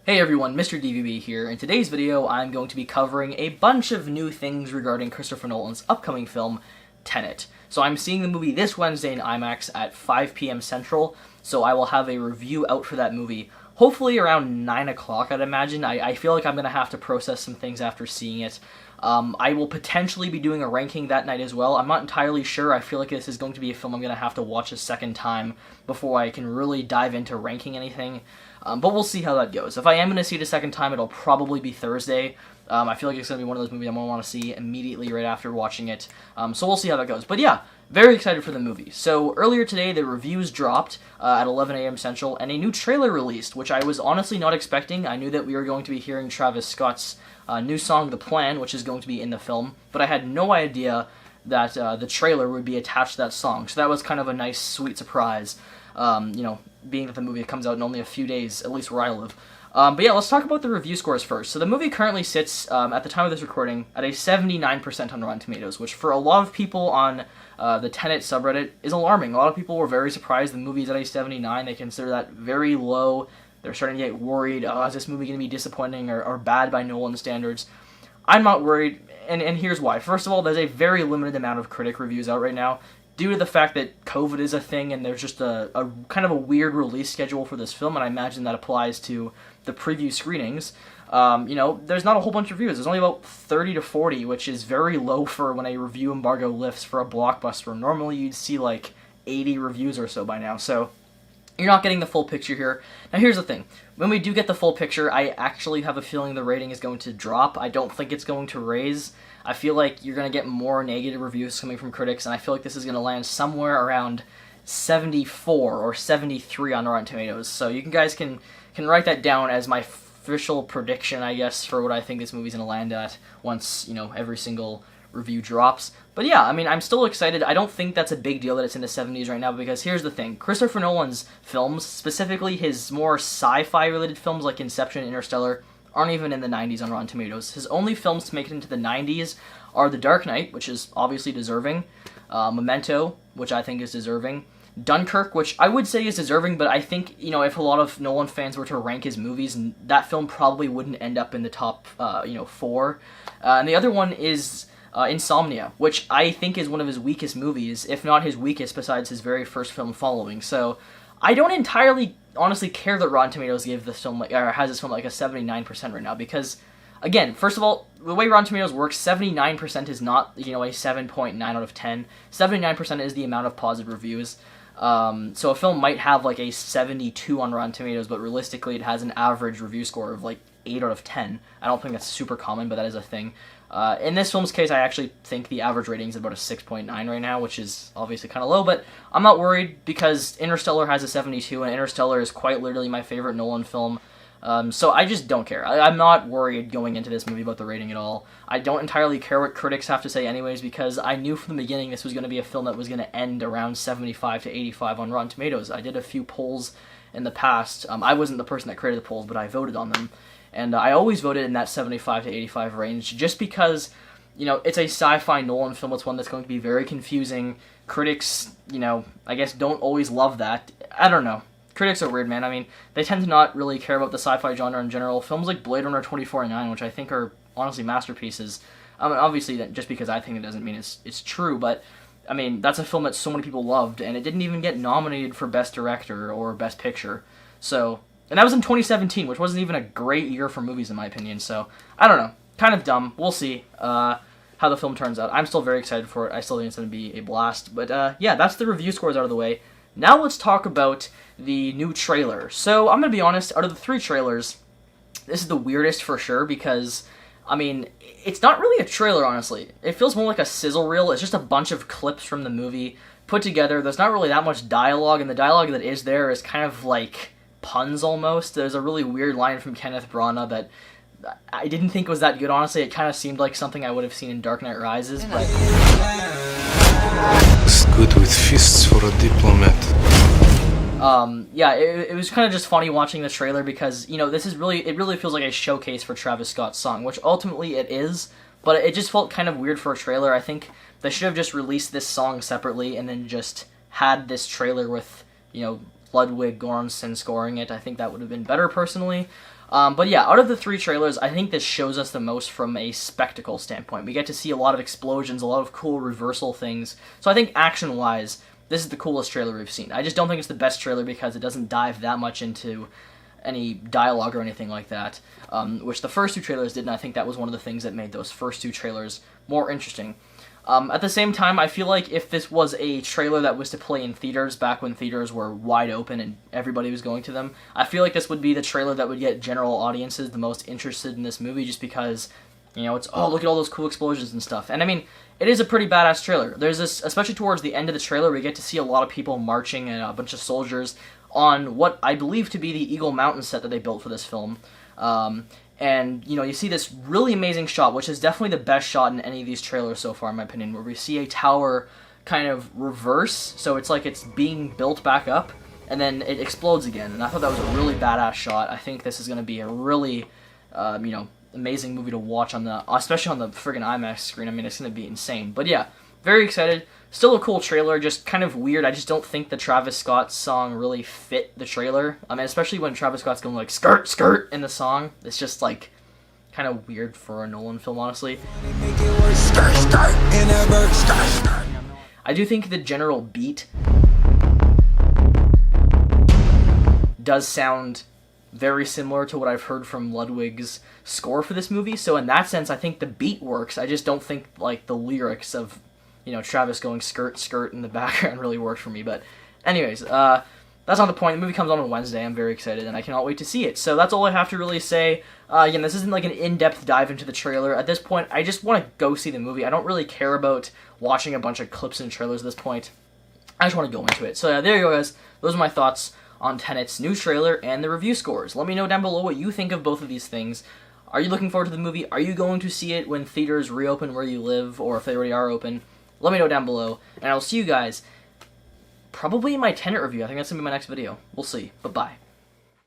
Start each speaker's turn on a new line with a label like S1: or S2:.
S1: Hey everyone, Mr. DVB here. In today's video, I'm going to be covering a bunch of new things regarding Christopher Nolan's upcoming film, Tenet. So I'm seeing the movie this Wednesday in IMAX at 5 p.m. Central, so I will have a review out for that movie, hopefully around 9 o'clock, I'd imagine. I feel like I'm going to have to process some things after seeing it. I will potentially be doing a ranking that night as well. I'm not entirely sure. I feel like this is going to be a film I'm going to have to watch a second time before I can really dive into ranking anything. But we'll see how that goes. If I am going to see it a second time, it'll probably be Thursday. I feel like it's going to be one of those movies I'm going to want to see immediately right after watching it. So we'll see how that goes. But yeah, very excited for the movie. So earlier today, the reviews dropped at 11 a.m. Central, and a new trailer released, which I was honestly not expecting. I knew that we were going to be hearing Travis Scott's new song, The Plan, which is going to be in the film, but I had no idea that the trailer would be attached to that song. So that was kind of a nice, sweet surprise, being that the movie comes out in only a few days, at least where I live. But yeah, let's talk about the review scores first. So the movie currently sits, at the time of this recording, at a 79% on Rotten Tomatoes, which for a lot of people on the Tenet subreddit is alarming. A lot of people were very surprised the movie's at a 79. They consider that very low. They're starting to get worried, is this movie going to be disappointing or bad by Nolan standards? I'm not worried, and here's why. First of all, there's a very limited amount of critic reviews out right now, due to the fact that COVID is a thing, and there's just a kind of a weird release schedule for this film, and I imagine that applies to the preview screenings. There's not a whole bunch of reviews. There's only about 30 to 40, which is very low for when a review embargo lifts for a blockbuster. Normally you'd see like 80 reviews or so by now, so you're not getting the full picture here. Now here's the thing. When we do get the full picture, I actually have a feeling the rating is going to drop. I don't think it's going to raise. I feel like you're going to get more negative reviews coming from critics, and I feel like this is going to land somewhere around 74 or 73 on Rotten Tomatoes. So you guys can write that down as my official prediction, I guess, for what I think this movie's going to land at once, every single review drops. But yeah, I mean, I'm still excited. I don't think that's a big deal that it's in the 70s right now, because here's the thing. Christopher Nolan's films, specifically his more sci-fi related films like Inception and Interstellar, aren't even in the 90s on Rotten Tomatoes. His only films to make it into the 90s are The Dark Knight, which is obviously deserving, Memento, which I think is deserving, Dunkirk, which I would say is deserving, but I think, if a lot of Nolan fans were to rank his movies, that film probably wouldn't end up in the top, 4. And the other one is Insomnia, which I think is one of his weakest movies, if not his weakest besides his very first film, Following. So I don't entirely honestly care that Rotten Tomatoes gave this film has this film like a 79% right now, because again, first of all, the way Rotten Tomatoes works, 79% is not a 7.9 out of 10. 79% is the amount of positive reviews. So a film might have like a 72 on Rotten Tomatoes, but realistically it has an average review score of like 8 out of 10. I don't think that's super common, but that is a thing. In this film's case, I actually think the average rating is about a 6.9 right now, which is obviously kind of low, but I'm not worried because Interstellar has a 72, and Interstellar is quite literally my favorite Nolan film. So I just don't care. I'm not worried going into this movie about the rating at all. I don't entirely care what critics have to say anyways, because I knew from the beginning this was going to be a film that was going to end around 75 to 85 on Rotten Tomatoes. I did a few polls in the past. I wasn't the person that created the polls, but I voted on them. And I always voted in that 75 to 85 range, just because, it's a sci-fi Nolan film. It's one that's going to be very confusing. Critics, I guess don't always love that. I don't know. Critics are weird, man. I mean, they tend to not really care about the sci-fi genre in general. Films like Blade Runner 2049, which I think are honestly masterpieces. I mean, obviously, just because I think it doesn't mean it's true, but I mean, that's a film that so many people loved, and it didn't even get nominated for Best Director or Best Picture. So, and that was in 2017, which wasn't even a great year for movies in my opinion. So, I don't know. Kind of dumb. We'll see how the film turns out. I'm still very excited for it. I still think it's going to be a blast. But yeah, that's the review scores out of the way. Now let's talk about the new trailer. So, I'm going to be honest, out of the 3 trailers, this is the weirdest for sure, because, I mean, it's not really a trailer, honestly. It feels more like a sizzle reel. It's just a bunch of clips from the movie put together. There's not really that much dialogue, and the dialogue that is there is kind of like puns almost. There's a really weird line from Kenneth Branagh that I didn't think was that good, honestly. It kind of seemed like something I would have seen in Dark Knight Rises, but
S2: it's good with fists for a diplomat.
S1: Yeah, it was kind of just funny watching the trailer because, it really feels like a showcase for Travis Scott's song, which ultimately it is, but it just felt kind of weird for a trailer. I think they should have just released this song separately and then just had this trailer with, Ludwig Göransson scoring it. I think that would have been better personally. But yeah, out of the 3 trailers, I think this shows us the most from a spectacle standpoint. We get to see a lot of explosions, a lot of cool reversal things. So I think action-wise, this is the coolest trailer we've seen. I just don't think it's the best trailer because it doesn't dive that much into any dialogue or anything like that, which the first 2 trailers did, and I think that was one of the things that made those first 2 trailers more interesting. At the same time, I feel like if this was a trailer that was to play in theaters back when theaters were wide open and everybody was going to them, I feel like this would be the trailer that would get general audiences the most interested in this movie just because, you know, it's, oh, look at all those cool explosions and stuff. And I mean, it is a pretty badass trailer. There's this, especially towards the end of the trailer, we get to see a lot of people marching and a bunch of soldiers on what I believe to be the Eagle Mountain set that they built for this film. And, you know, you see this really amazing shot, which is definitely the best shot in any of these trailers so far, in my opinion, where we see a tower kind of reverse, so it's like it's being built back up, and then it explodes again. And I thought that was a really badass shot. I think this is going to be a really, you know, amazing movie to watch on the, especially on the friggin' IMAX screen. I mean, it's going to be insane. But yeah, very excited. Still a cool trailer, just kind of weird. I just don't think the Travis Scott song really fit the trailer. I mean, especially when Travis Scott's going like, skirt, skirt in the song. It's just like, kind of weird for a Nolan film, honestly. I do think the general beat does sound very similar to what I've heard from Ludwig's score for this movie, so in that sense, I think the beat works. I just don't think, like, the lyrics of, you know, Travis going skirt, skirt in the background really worked for me, but anyways, that's not the point. The movie comes on Wednesday. I'm very excited, and I cannot wait to see it. So that's all I have to really say. Again, this isn't like an in-depth dive into the trailer. At this point, I just want to go see the movie. I don't really care about watching a bunch of clips and trailers at this point. I just want to go into it. So yeah, there you go, guys. Those are my thoughts on Tenet's new trailer and the review scores. Let me know down below what you think of both of these things. Are you looking forward to the movie? Are you going to see it when theaters reopen where you live, or if they already are open? Let me know down below, and I'll see you guys probably in my Tenet review. I think that's going to be my next video. We'll see. But bye.